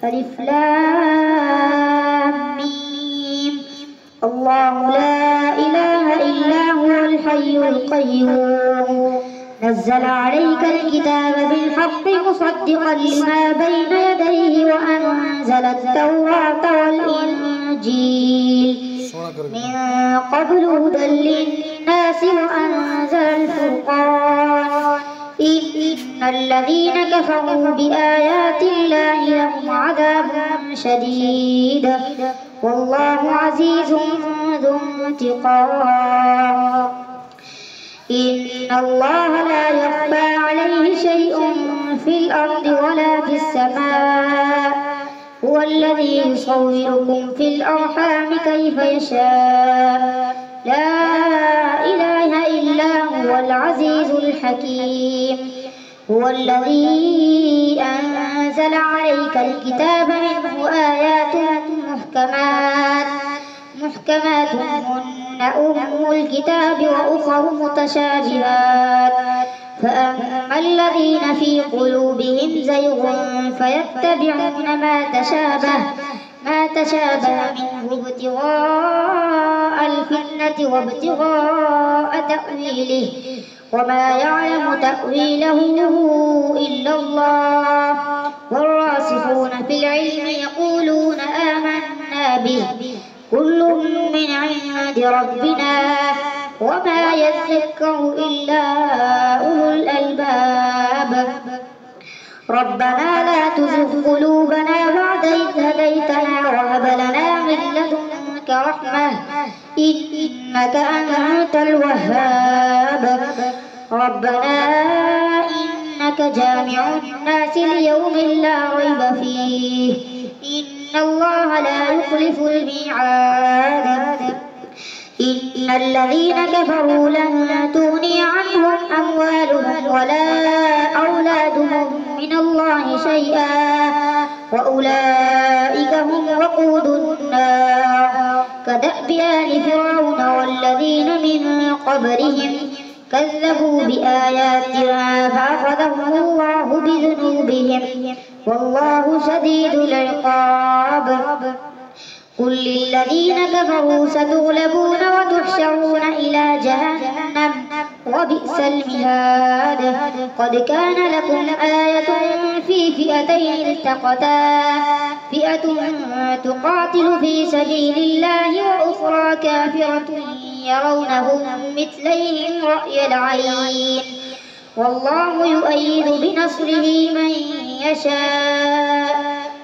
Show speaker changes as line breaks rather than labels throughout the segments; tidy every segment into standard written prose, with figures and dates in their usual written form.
ألف لام ميم. الله لا إله إلا هو الحي القيوم نزل عليك الكتاب بالحق مصدقا لما بين يديه وأنزل التوراة والإنجيل من قبل هدى للناس وأنزل الفرقان إن الذين كفروا بآيات الله لهم عذاب شديد والله عزيز ذو انتقام. إن الله لا يخفى عليه شيء في الأرض ولا في السماء هو الذي يصوركم في الأرحام كيف يشاء لا إله إلا هو العزيز الحكيم. هو الذي أنزل عليك الكتاب منه آيات محكمات هن أم الكتاب وأخر متشابهات فأما الذين في قلوبهم زيغ فيتبعون ما تشابه منه ابتغاء الفتنة وابتغاء تأويله وما يعلم تأويله إلا الله والراسخون في العلم يقولون آمنا به كل من عند ربنا وما يذكر إلا أولو الألباب. ربنا لا تزغ قلوبنا بعد إذ هديتنا وهب لنا من لدنك رحمة إنك أنت الوهاب. ربنا إنك جامع الناس ليوم لا ريب فيه إن الله لا يخلف الميعاد. إن الذين كفروا لن تغني عنهم أموالهم ولا أولادهم من الله شيئا وأولئك هم وقود النار. كدأب آل فرعون والذين من قبلهم كذبوا بآياتنا فأخذهم الله بذنوبهم والله شديد العقاب. قل للذين كفروا ستغلبون وتحشرون إلى جهنم وبئس المهاد. قد كان لكم آية في فئتين التقتا فئة تقاتل في سبيل الله وأخرى كافرة يرونهم مثليهم رأي العين والله يؤيد بنصره من يشاء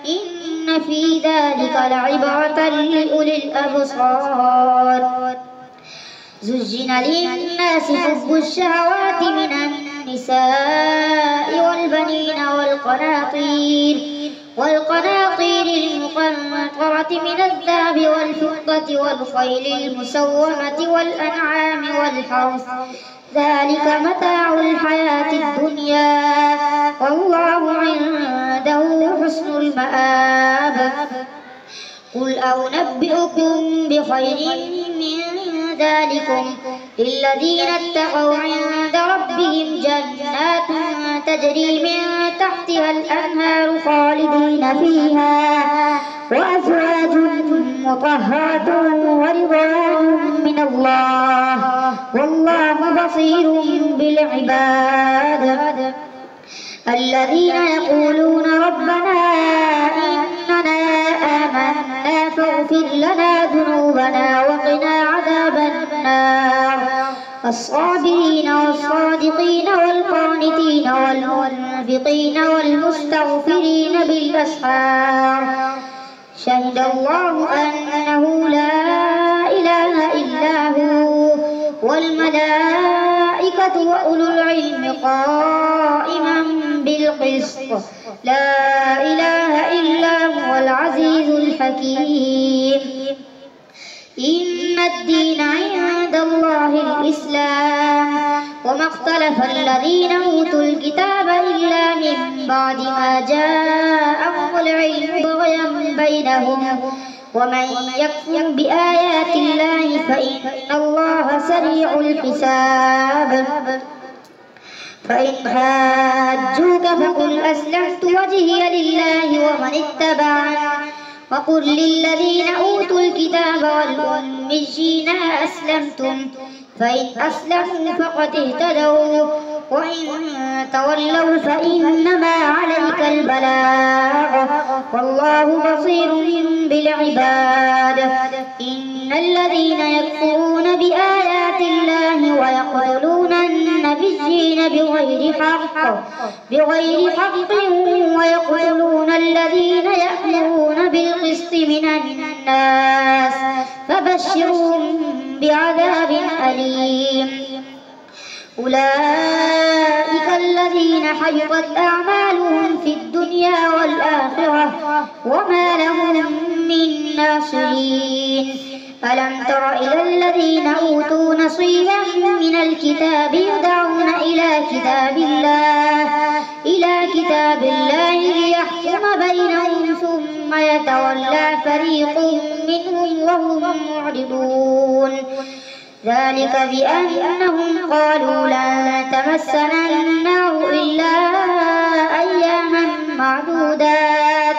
إن في ذلك لعبرة لأولي الأبصار. زجن للناس حب الشهوات من النساء والبنين والقناطير المقنطرة من الذهب والفضة والخيل المسومة والأنعام والحرث ذلك متاع الحياة الدنيا والله عنده حسن المآب. قل أنبئكم بخير من ذلكم للذين اتقوا عند ربهم جنات تجري من تحتها الأنهار خالدين فيها وأزواج مطهرة ورضوان من الله والله بصير بالعباد. الذين يقولون ربنا إننا آمنا فاغفر لنا ذنوبنا وقنا عذاب النار. الصابرين والصادقين والقانتين والمنفقين والمستغفرين بالأسحار. شهد الله أنه لا إله إلا هو والملائكة وأولو العلم قائما بالقسط لا إله إلا هو العزيز الحكيم. إن الدين عند الله الإسلام وما اختلف الذين أوتوا الكتاب إلا من بعد ما جاءهم العلم بغيا بينهم ومن يكفر بآيات الله فإن الله سريع الحساب. فإن حاجوك فقل أسلمت وجهي لله ومن اتبعني وقل للذين أوتوا الكتاب والأميين أسلمتم فإن أسلموا فقد اهتدوا وإن تولوا فإنما عليك البلاغ والله بصير بالعباد. إن الذين يكفرون بآيات الله ويقتلون النبيين بغير حق ويقتلون الذين يأمرون بالقسط من الناس فبشرهم بعذاب أليم. أولئك الذين حبطت أعمالهم في الدنيا والآخرة وما لهم من ناصرين. ألم تر إلى الذين أوتوا نصيبا من الكتاب يدعون إلى كتاب الله ليحكم بينهم ثم يتولى فريق منهم وهم معرضون. ذلك بأنهم قالوا لن تمسنا النار إلا أياما معدودات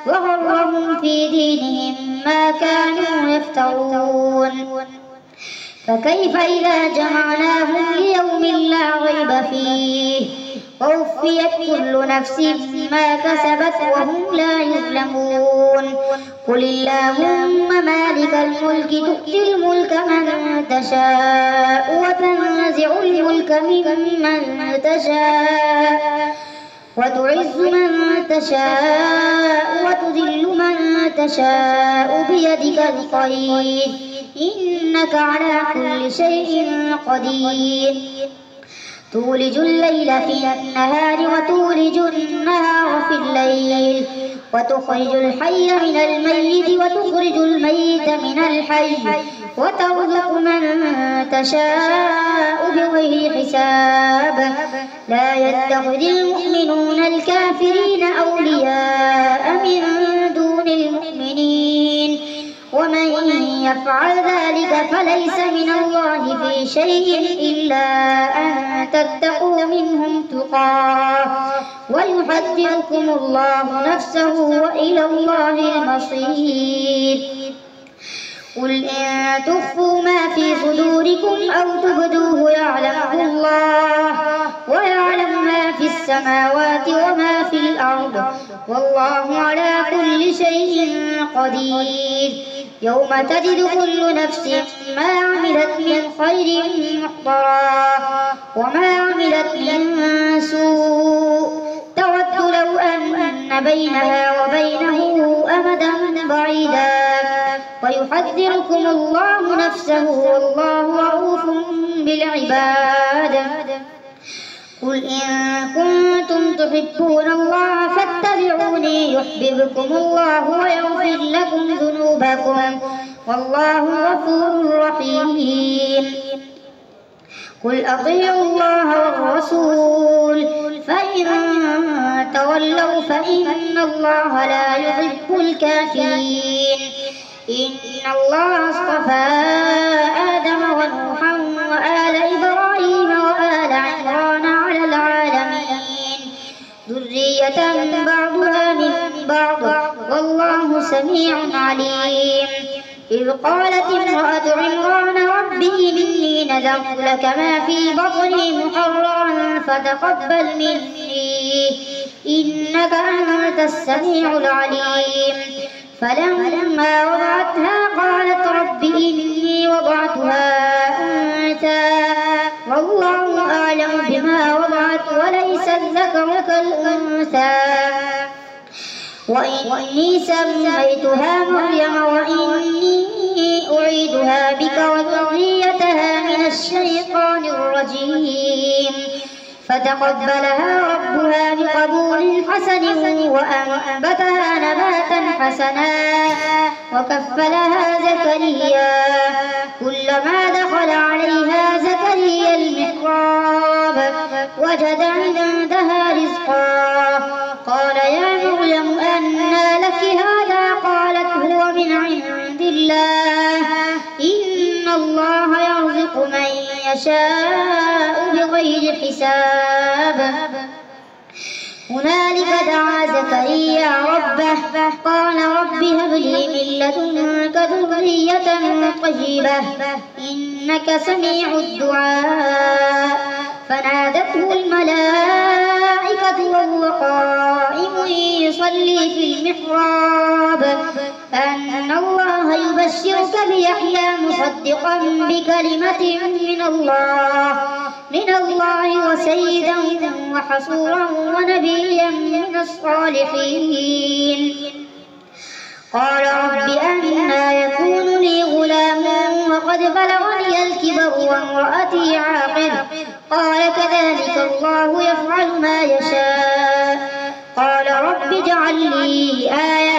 وغرهم في دينهم ما كانوا يفترون. فكيف إذا جمعناهم ليوم لا ريب فيه ووفيت كل نفس ما كسبت وهم لا يظلمون. قل اللهم مالك الملك تؤتي الملك من تشاء وتنزع الملك ممن تشاء وتعز من تشاء وتذل من تشاء بيدك الخير إنك على كل شيء قدير. تولج الليل في النهار وتولج النهار في الليل وتخرج الحي من الميت وتخرج الميت من الحي وترزق من تشاء بغير حساب. لا يتخذ المؤمنون الكافرين أولياء من دون المؤمنين ومن يفعل ذلك فليس من الله في شيء إلا أن تتقوا منهم تقاه ويحذركم الله نفسه وإلى الله المصير. قل إن تخفوا ما في صدوركم أو تبدوه يعلمه الله ويعلم ما في السماوات وما في الأرض والله على كل شيء قدير. يوم تجد كل نفس ما عملت من خير محضرا وما عملت من سوء تود لو أن بينها وبينه أمدا بعيدا ويحذركم الله نفسه والله رؤوف بالعباد. قل إن كنتم تحبون الله فاتبعوني يحببكم الله ويغفر لكم ذنوبكم والله غفور رحيم. قل أطيعوا الله والرسول فإن تولوا فإن الله لا يحب الكافرين. إن الله اصطفى آدم ونوحا وآل إبراهيم وآل عمران على العالمين ذرية بعضها من بعض والله سميع عليم. إذ قالت امرأة عمران رب إني نذرت لك ما في بطني محررا فتقبل مني إنك أنت السميع العليم. فلما وضعتها قالت رب إني وضعتها أنثى والله أعلم بما وضعت وليس الذكر كالأنثى وإني سميتها مريم وإني أعيدها بك وذريتها من الشيطان الرجيم. فتقبلها ربها بقبول حسن وأنبتها نباتا حسنا وكفلها زكريا. كلما دخل عليها زكريا المحراب وجد عندها رزقا قال يا مريم أنى لك هذا قالت هو من عند الله إن الله يرزق من يشاء بغير حساب. هنالك دعا زكريا ربه قال رب هب لي من لدنك ذرية طيبة إنك سميع الدعاء. فنادته الملائكة وهو قائم يصلي في المحراب أن الله يبشرك بيحيى مصدقا بكلمة من الله وسيدا وحصورا ونبيا من الصالحين. قال رب أنى يكون لي غلام وقد بلغني الكبر وامرأتي عاقر قال كذلك الله يفعل ما يشاء. قال رب اجعل لي آية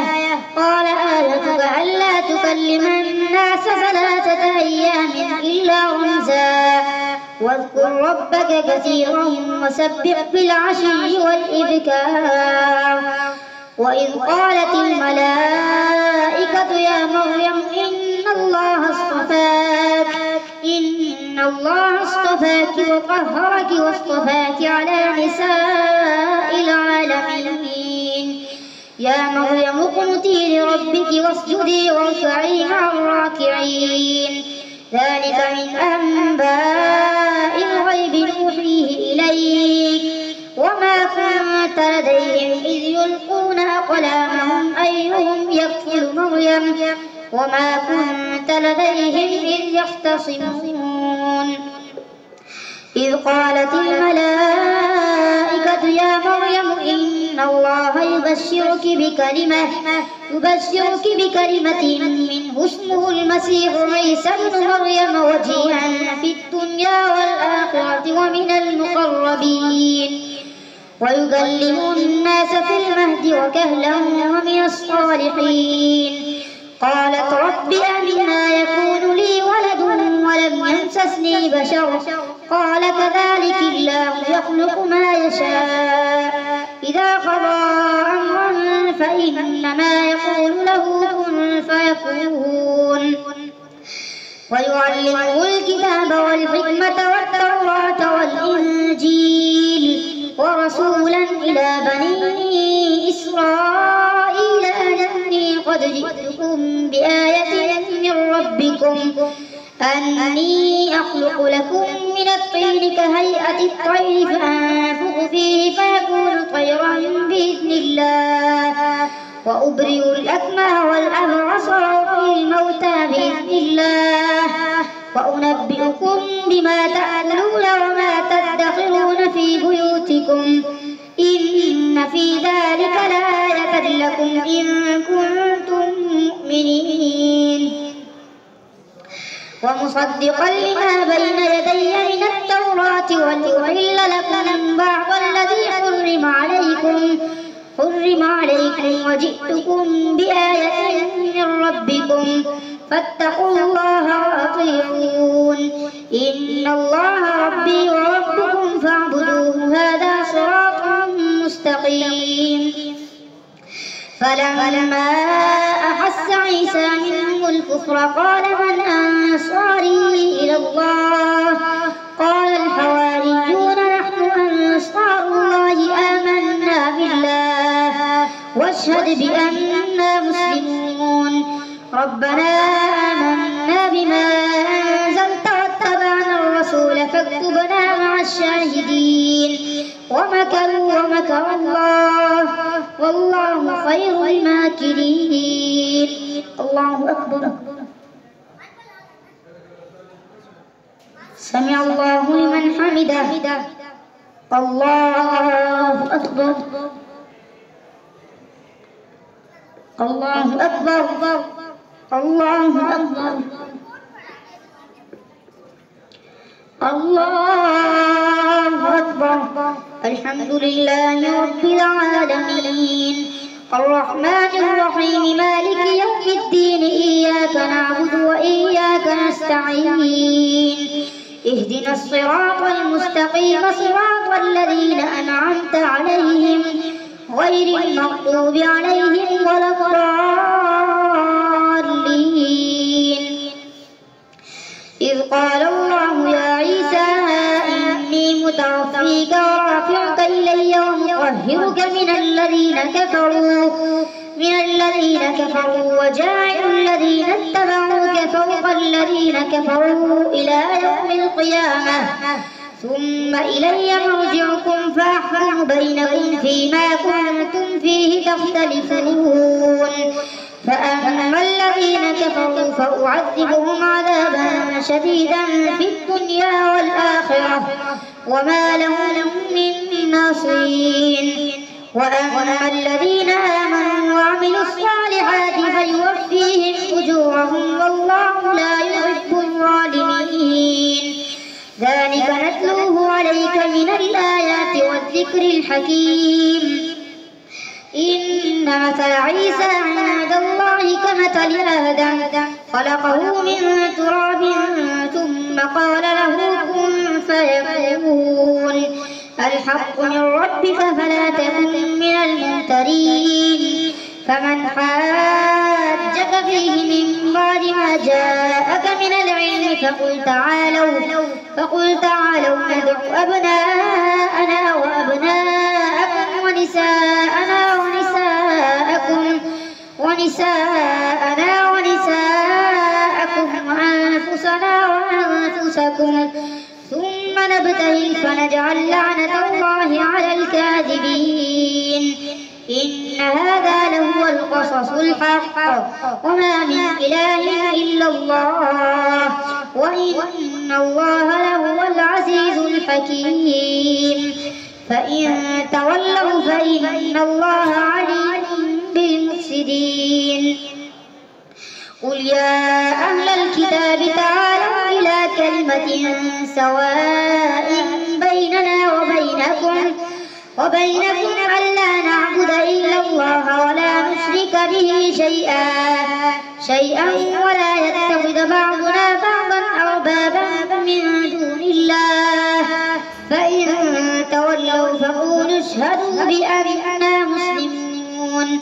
قال آيتك ألا تكلم الناس 3 أيام إلا رمزا واذكر ربك كثيرا وسبح بالعشي والإبكار. وإذ قالت الملائكة يا مريم إن الله اصطفاك وطهرك واصطفاك على نساء العالمين. يا مريم اقنتي لربك واسجدي واركعي مع الراكعين. ذلك من أنباء الغيب نوحيه إليك وما كنت لديهم إذ يلقون أقلامهم أيهم يكفل مريم وما كنت لديهم إذ يختصمون. إذ قالت الملائكة يا مريم إن الله يبشرك بكلمة منه اسمه المسيح عيسى ابن مريم وجيها في الدنيا والآخرة ومن المقربين ويكلم الناس في المهد وكهلا ومن الصالحين. قالت رب أنى يكون لي ولد ولم يمسسني بشر قال كذلك الله يخلق ما يشاء إذا قضى أمرا فإنما يقول له كن فيكون. ويعلمه الكتاب والحكمة والتوراة والإنجيل ورسولا إلى بني إسرائيل أني قد جئتكم بآية من ربكم أني أخلق لكم من الطين كهيئة الطير فأنفخ فيه فيكون طيرا بإذن الله وأبرئ الأكمه والأبرص وأحيي الموتى بإذن الله وأنبئكم بما تأكلون وما تدخرون في بيوتكم إن في ذلك لآية لكم إن كنتم مؤمنين. ومصدقا لما بين يدي من التوراة ولأحل لكم بعض الذي حرم عليكم وجئتكم بآية من ربكم فاتقوا الله وأطيعون إن الله ربي وربكم فاعبدوه هذا صراط مستقيم. فلما أحس عيسى منهم الكفر قال من أنصاري إلى الله قال الحواريون نحن أنصار الله آمنا بالله واشهد بأننا مسلمون. ربنا آمنا بما أنزلت واتبعنا الرسول فاكتبنا مع الشاهدين. ومكروا ومكر الله والله خير الماكرين. الله أكبر. سمع الله لمن حمده. الله أكبر. الله أكبر. الله أكبر. الله أكبر. الحمد لله رب العالمين الرحمن الرحيم مالك يوم الدين إياك نعبد وإياك نستعين اهدنا الصراط المستقيم صراط الذين أنعمت عليهم غير المغضوب عليهم ولا الضالين. إذ قال الله يا عيسى متوفيك ورافعك إلي ومطهرك من الذين كفروا وجاعل الذين اتبعوك فوق الذين كفروا إلى يوم القيامة ثم إلي مرجعكم فأحكم بينكم فيما كنتم فيه تختلفون فأما الذين كفروا فأعذبهم عذابا شديدا في الدنيا والآخرة وما لهم من ناصرين وأما الذين آمنوا وعملوا الصالحات فيوفيهم أجورهم والله لا يحب الظالمين ذلك نتلوه عليك من الآيات والذكر الحكيم إن مثل عيسى عند الله كمثل آدم خلقه من تراب ثم قال له كن فيكون الحق من ربك فلا تكن من الممترين فمن حاجك فيه من بعد ما جاءك من العلم فقل تعالوا ندع أبناءنا وأبناءكم ونساءنا ونساءكم وأنفسنا وأنفسكم ثم نبتهل فنجعل لعنة الله على الكاذبين إن هذا لهو القصص الحق وما من إله إلا الله وإن الله لهو العزيز الحكيم فإن تولوا فإن الله عليم بالمفسدين قل يا أهل الكتاب تعالوا إلى كلمة سواء بيننا وبينكم ألا نعبد إلا الله ولا نشرك به شيئا ولا يتخذ بعضنا بعضا أربابا من دون الله فإن تولوا فقولوا اشهدوا بأننا مسلمون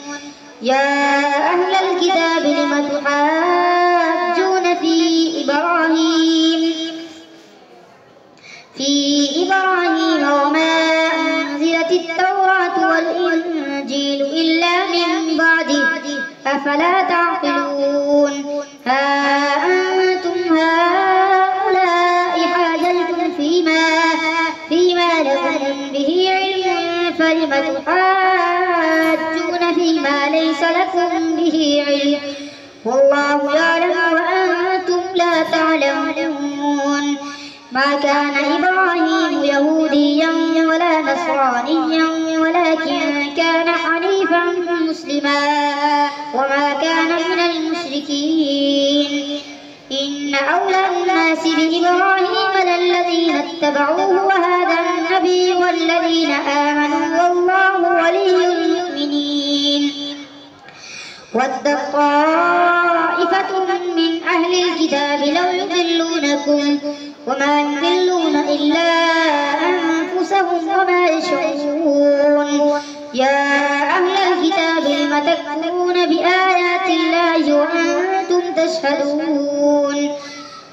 يا أهل الكتاب لم تحاجون في إبراهيم وما أنزلت التوراة والإنجيل إلا من بعده أفلا تعقلون ها أنتم هؤلاء حاجلتم فيما لكم به علم فلم تحاجون فيما ليس لكم به علم والله يعلم وأنتم لا تعلمون ما كان إبراهيم يهوديا ولا نصرانيا ولكن كان حنيفا مسلما وما كان من المشركين إن أولى الناس بإبراهيم للذين اتبعوه وهذا النبي والذين آمنوا والله ولي المؤمنين ود طائفة من أهل الكتاب لو يضلونكم وما يضلون إلا أنفسهم وما يشعرون يا أهل الكتاب لم تكفرون بآيات الله وأنتم تشهدون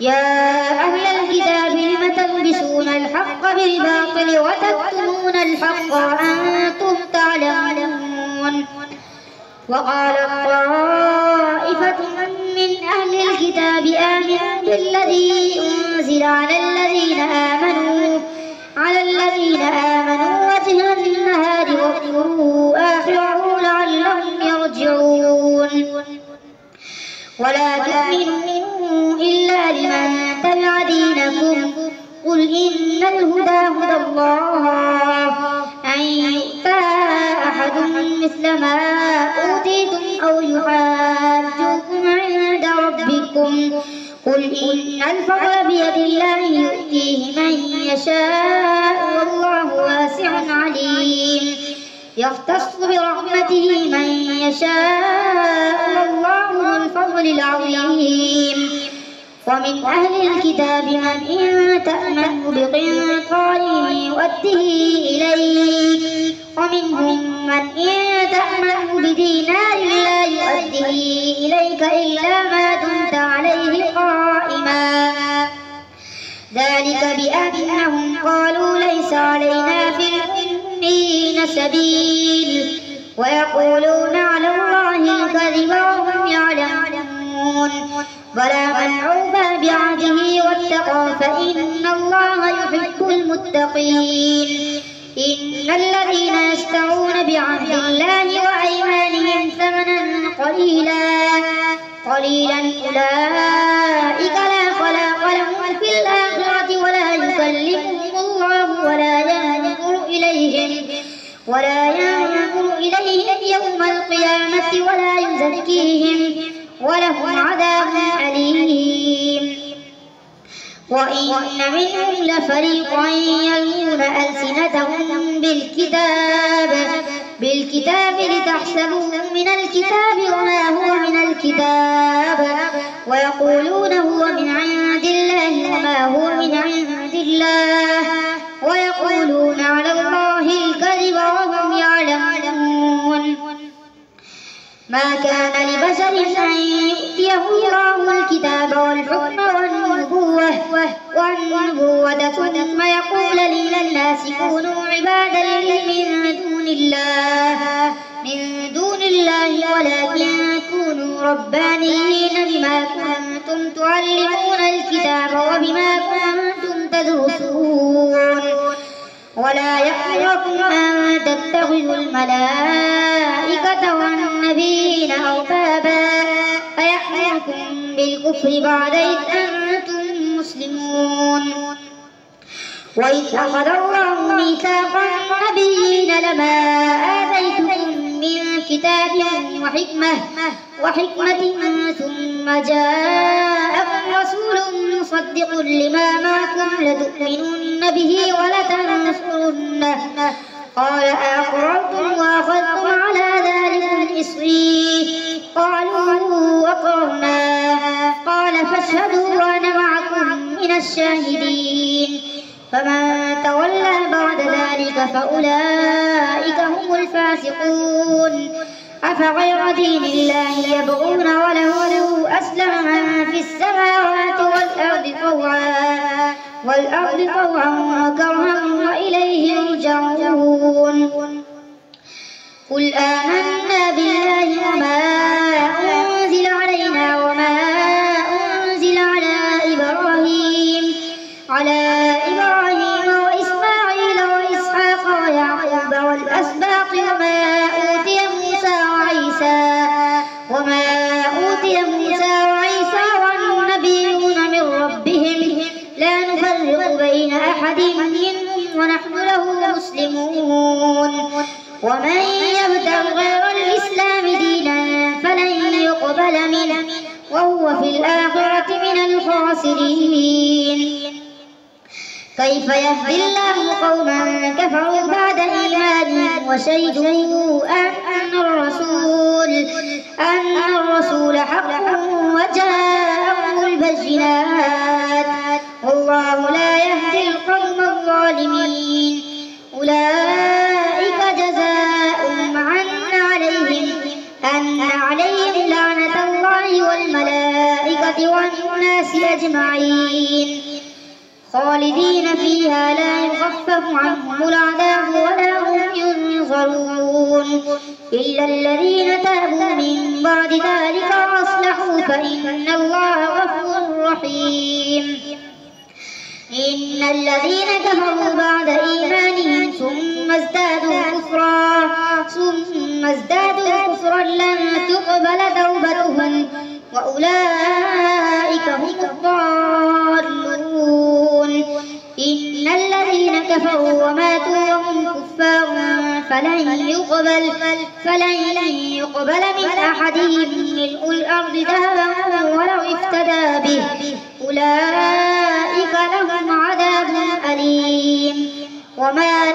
يا أهل الكتاب لم تلبسون الحق بالباطل وتكتمون الحق وأنتم تعلمون وقال طائفة من أهل الكتاب آمنوا بالذي أنزل على الذين آمنوا وجه النهار واكفروا آخره لعلهم يرجعون ولا تؤمنوا إلا لمن تبع دينكم قل إن الهدى هدى الله أن يؤتى أحد مثل ما أوتيتم أو يحاجوكم عند ربكم قل إن الفضل بيد الله يؤتيه من يشاء والله واسع عليم يختص برحمته من يشاء والله ذو الفضل العظيم ومن أهل الكتاب من إن تأمنه بقنطار يؤده إليك ومنهم من إن تأمنه بدينار لا يؤده إليك إلا ما دمت عليه قائما ذلك بأنهم قالوا ليس علينا في الأمين سبيل ويقولون على الله الكذب وهم يعلمون بلى من أوفى بعهده واتقى فإن الله يحب المتقين إن الذين يشترون بعهد الله وأيمانهم ثمنا قليلا أولئك لا خلاق لهم في الآخرة ولا يكلمهم الله ولا ينظر إليهم يوم القيامة ولا يزكيهم ولهم عذاب أليم وإن منهم لفريقا يلوون ألسنتهم بالكتاب لتحسبوه من الكتاب وما هو من الكتاب ويقولون هو من عند الله وما هو من عند الله ويقولون على الله الكذب وهم يعلمون ما كان لبشر أن يؤتيه الله الكتاب والحكم والنبوة ثم يقول للناس كونوا عبادا لي من دون الله ولكن كونوا ربانيين بما كنتم تعلمون الكتاب وبما كنتم تدرسون ولا يأمركم أن تتخذوا الملائكة والنبيين أربابا أيأمركم بالكفر بعد إذ أنتم مسلمون وإذ أخذ الله ميثاق النبيين لما آتيتكم من كتاب وحكمة ثم جاءكم رسول مصدق لما معكم لتؤمنن به ولتنصرنه قال أأقررتم وأخذتم على ذلكم إصري قالوا أقررنا قال فاشهدوا وأنا معكم من الشاهدين فمن تولى بعد ذلك فأولئك هم الفاسقون أفغير دين الله يبغون وله أسلم من في السماوات والأرض طوعا وكرها وإليه يرجعون قل آمنا بالله وما أنزل علينا وما أنزل على إبراهيم وإسماعيل وإسحاق ويعقوب والأسباط وما أوتي موسى وعيسى والنبيون من ربهم لا نفرق بين أحد منهم ونحن له مسلمون ومن يبتغ غير الإسلام دينا فلن يقبل منه وهو في الآخرة من الخاسرين كيف يهدي الله قوما كفروا بعد إيمانهم وشهدوا أن الرسول حق وجاءهم البينات والله لا يهدي القوم الظالمين أولئك جزاؤهم أن عليهم لعنة الله والملائكة والناس أجمعين خالدين فيها لا يخفف عنهم العذاب ولا هم ينظرون إلا الذين تابوا من بعد ذلك وأصلحوا فإن الله غفور رحيم إن الذين كفروا بعد إيمانهم ثم ازدادوا كفرا لن تقبل توبتهم وأولئك هم الضالون إن الذين كفروا وماتوا وهم كفار فلن يقبل من أحدهم ملء الأرض ذهبا ولو افتدى به أولئك لهم عذاب أليم وما